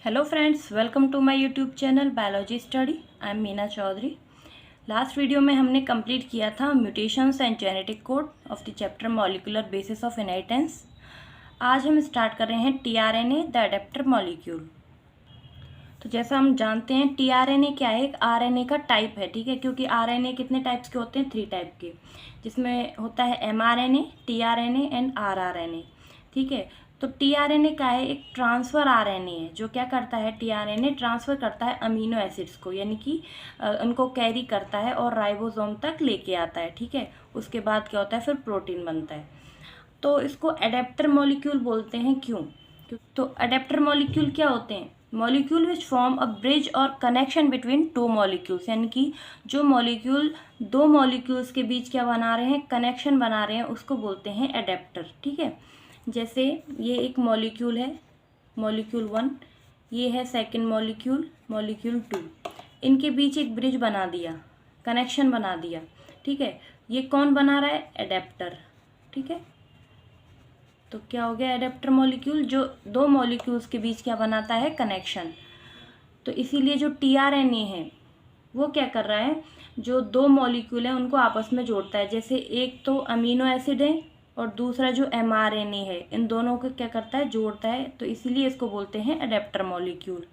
Hello friends, welcome to my YouTube channel Biology Study. I am Meena Chaudhary. Last video में हमने complete किया था mutations and genetic code of the chapter molecular basis of inheritance. आज हम start कर रहे हैं टीआरएनए द अडेप्टर मॉलिक्यूल. तो जैसा हम जानते हैं टीआरएनए क्या है, एक आरएनए का टाइप है. ठीक है, क्योंकि आरएनए कितने टाइप्स के होते हैं, 3 टाइप के, जिसमें होता है एमआरएनए, टीआरएनए एंड आरआरएनए. ठीक है, तो टीआरएनए का है एक ट्रांसफ़र आरएनए है. जो क्या करता है, टीआरएनए ट्रांसफ़र करता है अमीनो एसिड्स को, यानी कि उनको कैरी करता है और राइबोसोम तक लेके आता है. ठीक है, उसके बाद क्या होता है, फिर प्रोटीन बनता है. तो इसको अडेप्टर मॉलिक्यूल बोलते हैं. क्यों? तो अडेप्टर मॉलिक्यूल क्या होते हैं? Molecule which form a bridge और कनेक्शन बिटवीन टू मॉलिक्यूल्स, यानी कि जो मॉलिक्यूल दो मॉलिक्यूल्स के बीच क्या बना रहे हैं, कनेक्शन बना रहे हैं, उसको बोलते हैं अडेप्टर. ठीक है, जैसे ये एक मॉलिक्यूल है, मॉलिक्यूल 1, ये है सेकंड मॉलिक्यूल, मॉलिक्यूल 2. इनके बीच एक ब्रिज बना दिया, कनेक्शन बना दिया. ठीक है, ये कौन बना रहा है? एडेप्टर. ठीक है, तो क्या हो गया, एडेप्टर मॉलिक्यूल, जो दो मॉलिक्यूल्स के बीच क्या बनाता है, कनेक्शन. तो इसीलिए जो टीआरएनए है वो क्या कर रहा है, जो दो मॉलिक्यूल हैं उनको आपस में जोड़ता है. जैसे एक तो अमीनो एसिड है और दूसरा जो एमआरएनए है, इन दोनों को क्या करता है, जोड़ता है. तो इसीलिए इसको बोलते हैं adapter molecule.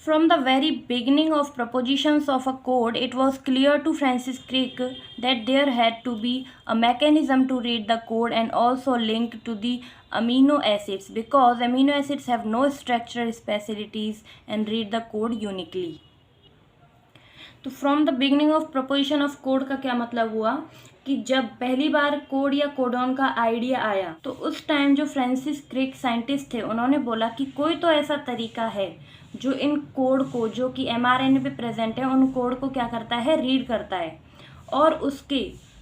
From the very beginning of propositions of a code, it was clear to Francis Crick that there had to be a mechanism to read the code and also link to the amino acids, because amino acids have no structural specialties and read the code uniquely. तो from the beginning of proposition of code का क्या मतलब हुआ कि जब पहली bar code या codon का आइडिया आया तो उस टाइम जो फ्रांसिस क्रिक साइंटिस्ट थे, उन्होंने बोला कि कोई तो ऐसा तरीका है जो इन कोड को, जो कि एमआरएनए पे प्रेजेंट है, उन कोड को क्या करता है, रीड करता है और उसके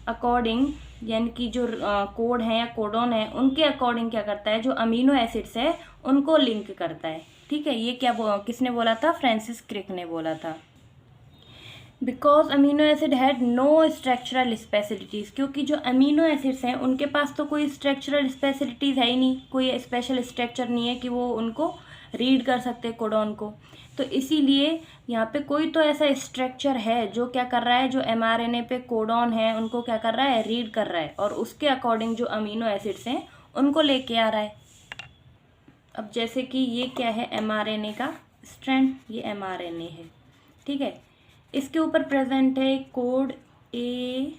अकॉर्डिंग, यानी कि जो कोड है या कोडॉन है, उनके अकॉर्डिंग क्या करता है, जो अमीनो एसिड्स है उनको लिंक करता है. ठीक है, ये किसने बोला था? फ्रांसिस क्रिक ने बोला था. Because amino acid had no structural specialities, क्योंकि जो अमीनो एसिड्स हैं उनके पास तो कोई स्ट्रक्चरल स्पेशलिटीज़ है ही नहीं, कोई स्पेशल स्ट्रक्चर नहीं है कि वो उनको रीड कर सकते कोडॉन को. तो इसीलिए यहाँ पे कोई तो ऐसा स्ट्रक्चर है जो क्या कर रहा है, जो एमआरएनए पे कोडॉन है उनको क्या कर रहा है, रीड कर रहा है और उसके अकॉर्डिंग जो अमीनो एसिड्स हैं उनको लेके आ रहा है. अब जैसे कि ये क्या है, एमआरएनए का स्ट्रैंड, ये एमआरएनए है. ठीक है, इसके ऊपर प्रेजेंट है कोड AUG.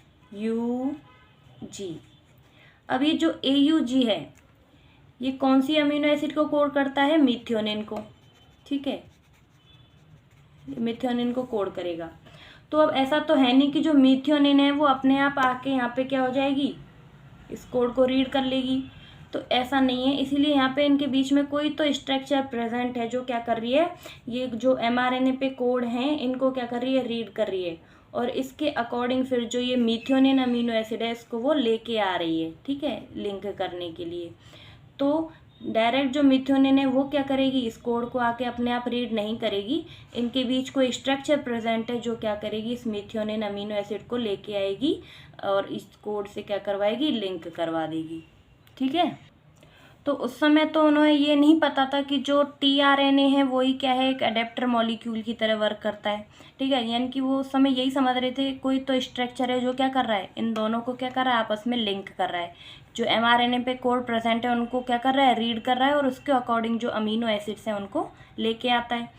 अब ये जो AUG है, ये कौन सी अमीनो एसिड को कोड करता है? मिथ्योनिन को. ठीक है, मिथ्योनिन को कोड करेगा. तो अब ऐसा तो है नहीं कि जो मिथ्योनिन है वो अपने आप आके यहाँ पे क्या हो जाएगी, इस कोड को रीड कर लेगी. तो ऐसा नहीं है, इसीलिए यहाँ पे इनके बीच में कोई तो स्ट्रक्चर प्रेजेंट है जो क्या कर रही है, ये जो एमआरएनए पे कोड हैं इनको क्या कर रही है, रीड कर रही है और इसके अकॉर्डिंग फिर जो ये मिथ्योनिन अमीनो एसिड है इसको वो लेके आ रही है. ठीक है, लिंक करने के लिए. तो डायरेक्ट जो मिथ्योनिन है वो क्या करेगी, इस कोड को आके अपने आप रीड नहीं करेगी, इनके बीच कोई स्ट्रक्चर प्रेजेंट है जो क्या करेगी, इस मिथ्योनिन अमीनो एसिड को लेके आएगी और इस कोड से क्या करवाएगी, लिंक करवा देगी. ठीक है, तो उस समय तो उन्हें ये नहीं पता था कि जो टीआरएनए है वही क्या है, एक अडेप्टर मॉलिक्यूल की तरह वर्क करता है. ठीक है, यानी कि वो उस समय यही समझ रहे थे कोई तो स्ट्रक्चर है जो क्या कर रहा है, इन दोनों को क्या कर रहा है, आपस में लिंक कर रहा है. जो एमआरएनए पे कोड प्रेजेंट है उनको क्या कर रहा है, रीड कर रहा है और उसके अकॉर्डिंग जो अमीनो एसिड्स हैं उनको लेके आता है.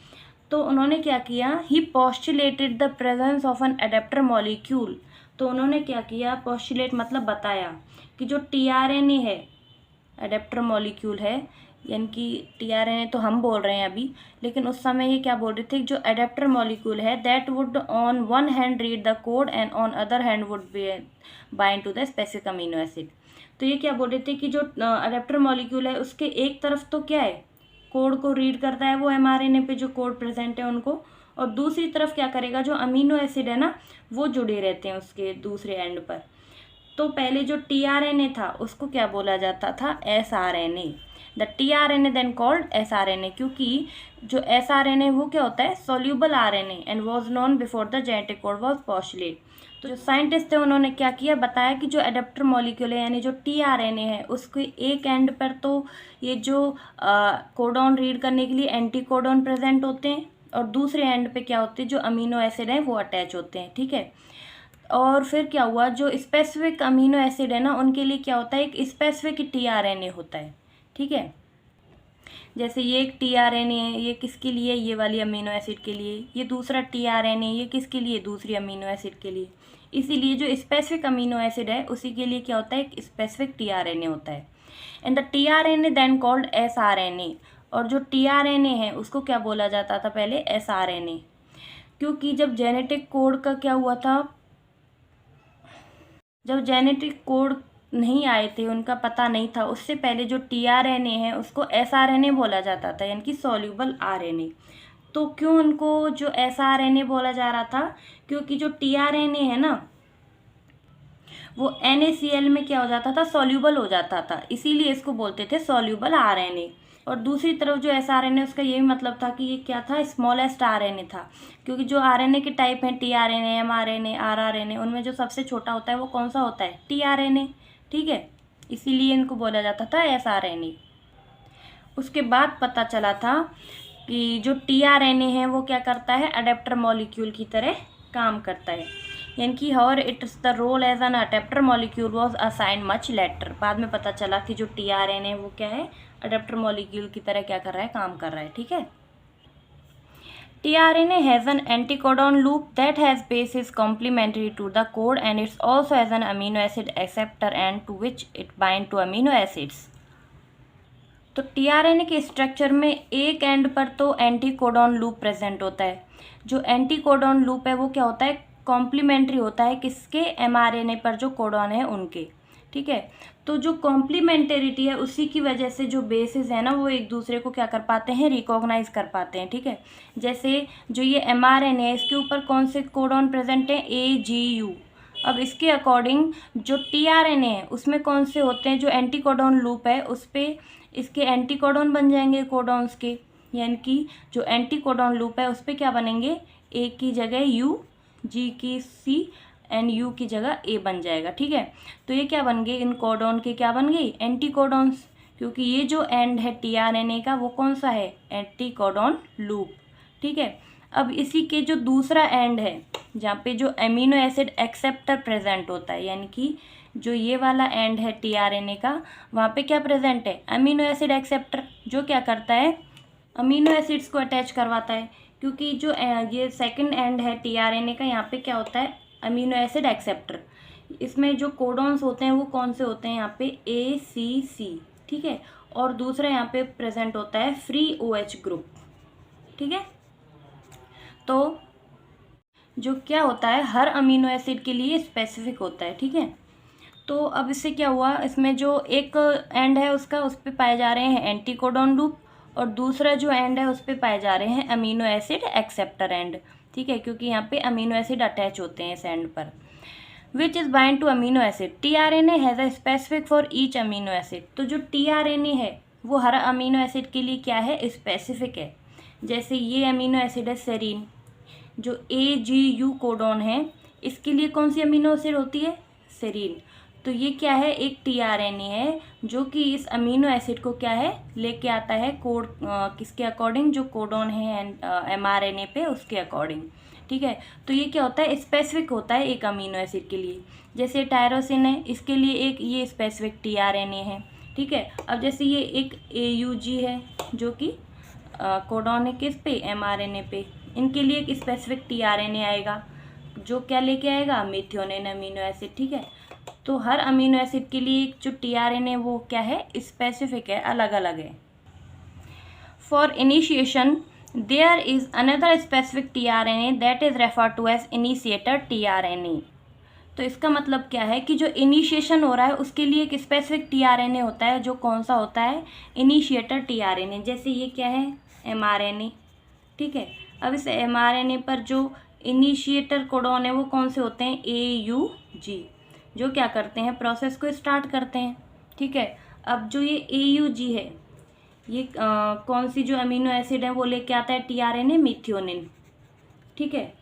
तो उन्होंने क्या किया, he postulated the presence of an adapter molecule. तो उन्होंने क्या किया, पोस्टुलेट मतलब बताया कि जो टीआरएनए है, अडेप्टर मॉलिक्यूल है, यानी कि टीआरएनए तो हम बोल रहे हैं अभी, लेकिन उस समय ये क्या बोल रहे थे, जो अडेप्टर मॉलिक्यूल है that would on one hand read the code and on other hand would be bind to the specific amino acid. तो ये क्या बोल रहे थे कि जो अडेप्टर मॉलिक्यूल है उसके एक तरफ तो क्या है, कोड को रीड करता है वो एमआरएनए पे जो कोड प्रेजेंट है उनको, और दूसरी तरफ क्या करेगा, जो अमीनो एसिड है ना वो जुड़े रहते हैं उसके दूसरे एंड पर. तो पहले जो टीआरएनए था उसको क्या बोला जाता था, एसआरएनए. द टीआरएनए देन कॉल्ड एसआरएनए, क्योंकि जो एसआरएनए वो क्या होता है, soluble RNA and was known before the genetic code was postulate. तो जो साइंटिस्ट है उन्होंने क्या किया, बताया कि जो एडेप्टर मॉलिक्यूल है यानी जो टीआरएनए है उसके एक एंड पर तो ये जो कोडॉन रीड करने के लिए एंटी कोडॉन प्रेजेंट होते हैं और दूसरे एंड पे क्या होते हैं, जो अमीनो एसिड हैं वो अटैच होते हैं। ठीक है, और फिर क्या हुआ, जो स्पेसिफिक अमीनो एसिड है ना उनके लिए क्या होता है, एक स्पेसिफिक टीआरएनए होता है। ठीक है, जैसे ये एक टीआरएनए है, ये किसके लिए, ये वाली अमीनो एसिड के लिए, ये दूसरा टीआरएनए ये किसके लिए, दूसरी अमीनो एसिड के लिए। इसीलिए जो स्पेसिफिक अमीनो एसिड है उसी के लिए क्या होता है, एक स्पेसिफिक टीआरएनए होता है। And the tRNA then called sRNA, और जो टीआरएनए है उसको क्या बोला जाता था पहले, एसआरएनए, क्योंकि जब जेनेटिक कोड का क्या हुआ था, जब जेनेटिक कोड नहीं आए थे, उनका पता नहीं था, उससे पहले जो टीआरएनए है उसको एसआरएनए बोला जाता था, यानी कि सॉल्यूबल आरएनए। तो क्यों उनको जो एसआरएनए बोला जा रहा था, क्योंकि जो टीआरएनए है ना वो NaCl में क्या हो जाता था, सॉल्यूबल हो जाता था, इसीलिए इसको बोलते थे सॉल्यूबल आरएनए। और दूसरी तरफ जो एसआरएनए उसका यही मतलब था कि ये क्या था, स्मॉलेस्ट आरएनए था, क्योंकि जो आरएनए के टाइप हैं टीआरएनए, एमआरएनए, आरआरएनए, उनमें जो सबसे छोटा होता है वो कौन सा होता है, टीआरएनए। ठीक है, इसीलिए इनको बोला जाता था एसआरएनए। उसके बाद पता चला था कि जो टीआरएनए है वो क्या करता है, अडेप्टर मॉलिक्यूल की तरह काम करता है, यानी कि how it's the role as an adapter molecule was assigned much later. बाद में पता चला कि जो टीआरएनए वो क्या है, अडेप्टर मॉलिक्यूल की तरह क्या कर रहा है, काम कर रहा है। ठीक है, tRNA has an anticodon loop that has base is complementary to the code and it also has an amino acid acceptor end to which it bind to amino acids। तो टीआरएनए के स्ट्रक्चर में एक and पर तो anticodon loop present होता है। जो anticodon loop है वो क्या होता है, कॉम्प्लीमेंट्री होता है किसके, एमआरएनए पर जो कोडॉन है उनके। ठीक है, तो जो कॉम्प्लीमेंटेरिटी है उसी की वजह से जो बेसिस है ना वो एक दूसरे को क्या कर पाते हैं, रिकॉग्नाइज कर पाते हैं। ठीक है, जैसे जो ये एमआरएनए है इसके ऊपर कौन से कोडॉन प्रेजेंट है, AGU। अब इसके अकॉर्डिंग जो टीआरएनए है उसमें कौन से होते हैं, जो एंटीकोडॉन लूप है उस पर इसके एंटीकोडॉन बन जाएंगे कोडॉन्स के, यानी कि जो एंटीकोडॉन लूप है उस पर क्या बनेंगे, A की जगह U, G की C एंड U की जगह A बन जाएगा। ठीक है, तो ये क्या बन गए, इन कोडॉन के क्या बन गई, एंटीकोडॉन्स, क्योंकि ये जो एंड है टीआरएनए का वो कौन सा है, एंटीकोडॉन लूप। ठीक है, अब इसी के जो दूसरा एंड है जहाँ पे जो अमीनो एसिड एक्सेप्टर प्रेजेंट होता है, यानी कि जो ये वाला एंड है टीआरएनए का, वहाँ पे क्या प्रेजेंट है, अमीनो एसिड एक्सेप्टर, जो क्या करता है, अमीनो एसिड्स को अटैच करवाता है। क्योंकि जो ये सेकंड एंड है टीआरएनए का, यहाँ पे क्या होता है, अमीनो एसिड एक्सेप्टर। इसमें जो कोडॉन्स होते हैं वो कौन से होते हैं, यहाँ पे ACC। ठीक है, और दूसरा यहाँ पे प्रेजेंट होता है फ्री OH ग्रुप। ठीक है, तो जो क्या होता है हर अमीनो एसिड के लिए स्पेसिफिक होता है। ठीक है, तो अब इससे क्या हुआ, इसमें जो एक एंड है उसका उस पर पाए जा रहे हैं एंटीकोडॉन लूप और दूसरा जो एंड है उस पर पाए जा रहे हैं अमीनो एसिड एक्सेप्टर एंड। ठीक है, क्योंकि यहाँ पे अमीनो एसिड अटैच होते हैं इस एंड पर, which is bind to amino acid. TRNA has a specific for each amino acid. तो जो टीआरएनए है वो हर अमीनो एसिड के लिए क्या है, स्पेसिफिक है। जैसे ये अमीनो एसिड है सेरीन, जो AGU कोडॉन है इसके लिए कौन सी अमीनो एसिड होती है, सेरीन। तो ये क्या है, एक टीआरएनए है जो कि इस अमीनो एसिड को क्या है, लेके आता है कोड किसके अकॉर्डिंग, जो कोडॉन है एमआरएनए पे उसके अकॉर्डिंग। ठीक है, तो ये क्या होता है, स्पेसिफिक होता है एक अमीनो एसिड के लिए। जैसे टायरोसिन है इसके लिए एक ये स्पेसिफिक टीआरएनए है। ठीक है, अब जैसे ये एक AUG है जो कि कोडॉन है किस पे, एमआरएनए पे, इनके लिए एक स्पेसिफिक टीआरएनए आएगा जो क्या लेके आएगा, मेथियोनिन अमीनो एसिड। ठीक है, तो हर अमीनो एसिड के लिए जो टीआरएनए वो क्या है, स्पेसिफिक है, अलग अलग है। For initiation there is another specific tRNA that is refer to as initiator tRNA. तो इसका मतलब क्या है कि जो इनिशिएशन हो रहा है उसके लिए एक स्पेसिफिक टीआरएनए होता है, जो कौन सा होता है, इनिशिएटर टीआरएनए। जैसे ये क्या है, एमआरएनए। ठीक है, अब इस एमआरएनए पर जो इनिशिएटर कोडॉन है वो कौन से होते हैं, AUG, जो क्या करते हैं, प्रोसेस को स्टार्ट करते हैं। ठीक है, अब जो ये AUG है ये कौन सी जो अमीनो एसिड है वो लेके आता है टीआरएनए, मेथियोनिन। ठीक है,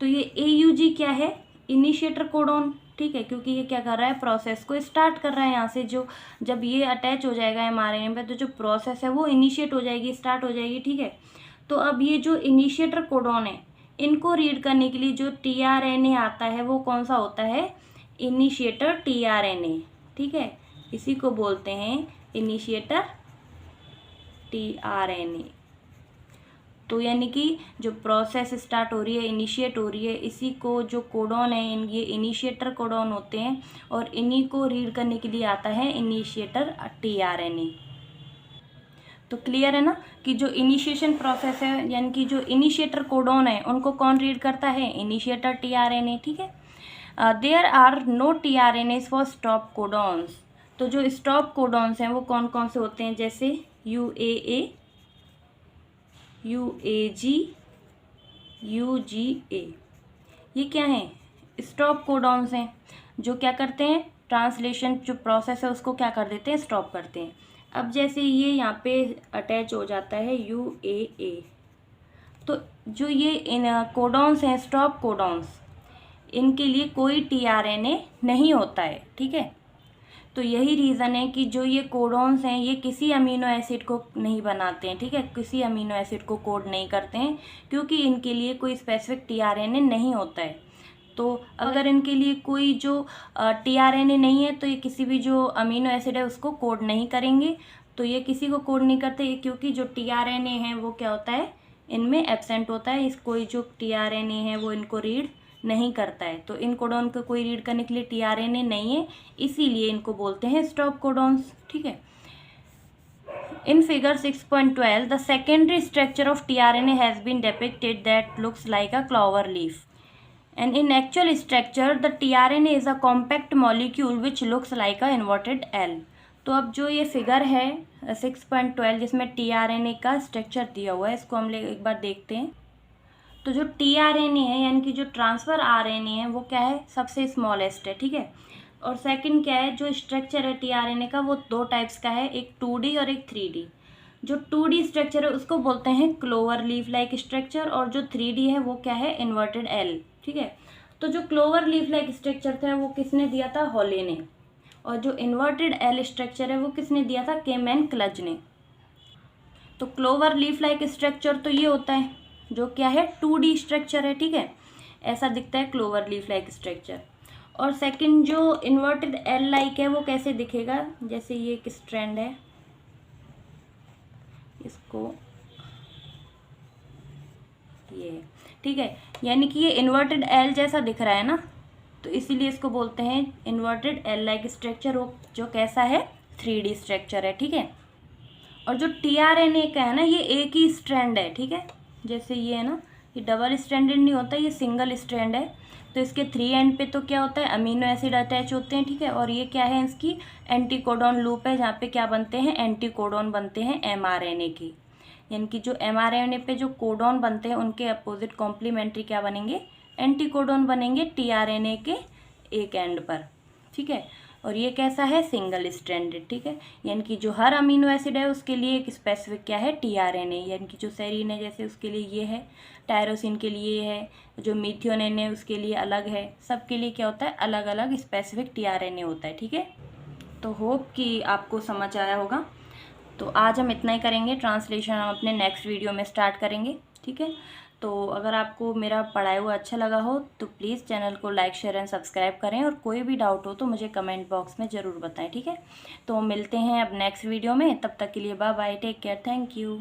तो ये AUG क्या है, इनिशिएटर कोडॉन, ठीक है, क्योंकि ये क्या कर रहा है, प्रोसेस को स्टार्ट कर रहा है यहाँ से। जो जब ये अटैच हो जाएगा mRNA पे तो जो प्रोसेस है वो इनिशिएट हो जाएगी, स्टार्ट हो जाएगी, ठीक है। तो अब ये जो इनिशिएटर कोडॉन है, इनको रीड करने के लिए जो tRNA आता है वो कौन सा होता है, इनिशिएटर tRNA, ठीक है। इसी को बोलते हैं इनिशिएटर tRNA। तो यानी कि जो प्रोसेस स्टार्ट हो रही है, इनिशिएट हो रही है, इसी को जो कोडॉन है ये इनिशिएटर कोडॉन होते हैं, और इन्हीं को रीड करने के लिए आता है इनिशिएटर tRNA। तो क्लियर है ना कि जो इनिशिएशन प्रोसेस है यानी कि जो इनिशिएटर कोडॉन है उनको कौन रीड करता है, इनिशिएटर tRNA, ठीक है। There are no tRNAs for stop codons. तो जो स्टॉप कोडॉन्स हैं वो कौन कौन से होते हैं, जैसे UAA, UAG, UGA, ये क्या हैं, स्टॉप कोडॉन्स हैं जो क्या करते हैं, ट्रांसलेशन जो प्रोसेस है उसको क्या कर देते हैं, स्टॉप करते हैं। अब जैसे ये यहाँ पे अटैच हो जाता है UAA, तो जो ये इन कोडॉन्स हैं, स्टॉप कोडॉन्स, इनके लिए कोई tRNA नहीं होता है, ठीक है। तो यही रीज़न है कि जो ये कोडॉन्स हैं ये किसी अमीनो एसिड को नहीं बनाते हैं, ठीक है, किसी अमीनो एसिड को कोड नहीं करते हैं, क्योंकि इनके लिए कोई स्पेसिफिक tRNA नहीं होता है। तो अगर इनके लिए कोई जो tRNA नहीं है तो ये किसी भी जो अमीनो एसिड है उसको कोड नहीं करेंगे। तो ये किसी को कोड नहीं करते क्योंकि जो tRNA है वो क्या होता है, इनमें एब्सेंट होता है। इस कोई जो tRNA है वो इनको रीड नहीं करता है। तो इन कोडॉन को कोई रीड करने के लिए tRNA नहीं है, इसीलिए इनको बोलते हैं स्टॉप कोडॉन्स, ठीक है। In figure 6.12, the secondary structure of tRNA has been depicted that looks like a clover leaf. And in actual structure, the tRNA is a compact molecule which looks like a inverted L. तो अब जो ये figure है 6.12 जिसमें tRNA का structure दिया हुआ है, इसको हम एक बार देखते हैं। तो जो tRNA है यानी कि जो ट्रांसफ़र RNA है वो क्या है, सबसे स्मॉलेस्ट है, ठीक है। और सेकंड क्या है, जो स्ट्रक्चर है tRNA का वो दो टाइप्स का है, एक 2D और एक 3D। जो 2D स्ट्रक्चर है उसको बोलते हैं क्लोवर लीफ लाइक स्ट्रक्चर, और जो 3D है वो क्या है, इन्वर्टेड L, ठीक है। तो जो क्लोवर लीफ लाइक स्ट्रक्चर था वो किसने दिया था, हॉले ने, और जो इन्वर्टेड L स्ट्रक्चर है वो किसने दिया था, केमेन क्लज ने। तो क्लोवर लीफ लाइक स्ट्रक्चर तो ये होता है जो क्या है 2D स्ट्रक्चर है, ठीक है, ऐसा दिखता है क्लोवर लीफ लाइक स्ट्रक्चर। और सेकंड जो इन्वर्टेड L लाइक है वो कैसे दिखेगा, जैसे ये एक स्ट्रैंड है, इसको ये, ठीक है, यानी कि ये इन्वर्टेड L जैसा दिख रहा है ना, तो इसीलिए इसको बोलते हैं इन्वर्टेड L लाइक स्ट्रक्चर, जो कैसा है 3D स्ट्रक्चर है, ठीक है। और जो tRNA का है ना ये एक ही स्ट्रैंड है, ठीक है, जैसे ये है ना, ये डबल स्ट्रैंडेड नहीं होता, ये सिंगल स्ट्रैंड है। तो इसके 3 एंड पे तो क्या होता है, अमीनो एसिड अटैच होते हैं, ठीक है। और ये क्या है, इसकी एंटी कोडॉन लूप है जहाँ पे क्या बनते हैं, एंटी कोडॉन बनते हैं mRNA की, यानी कि जो mRNA पे जो कोडॉन बनते हैं उनके अपोजिट कॉम्प्लीमेंट्री क्या बनेंगे, एंटी कोडॉन बनेंगे tRNA के एक एंड पर, ठीक है। और ये कैसा है, सिंगल स्ट्रैंडेड, ठीक है, यानी कि जो हर अमीनो एसिड है उसके लिए एक स्पेसिफिक क्या है, tRNA, यानी कि जो सेरीन है जैसे उसके लिए ये है, टायरोसिन के लिए ये है, जो मीथियोनिन है उसके लिए अलग है, सबके लिए क्या होता है, अलग अलग स्पेसिफिक tRNA होता है, ठीक है। तो होप कि आपको समझ आया होगा। तो आज हम इतना ही करेंगे, ट्रांसलेशन हम अपने नेक्स्ट वीडियो में स्टार्ट करेंगे, ठीक है। तो अगर आपको मेरा पढ़ाया हुआ अच्छा लगा हो तो प्लीज़ चैनल को लाइक शेयर एंड सब्सक्राइब करें, और कोई भी डाउट हो तो मुझे कमेंट बॉक्स में ज़रूर बताएं, ठीक है। तो मिलते हैं अब नेक्स्ट वीडियो में, तब तक के लिए bye bye, take care, thank you.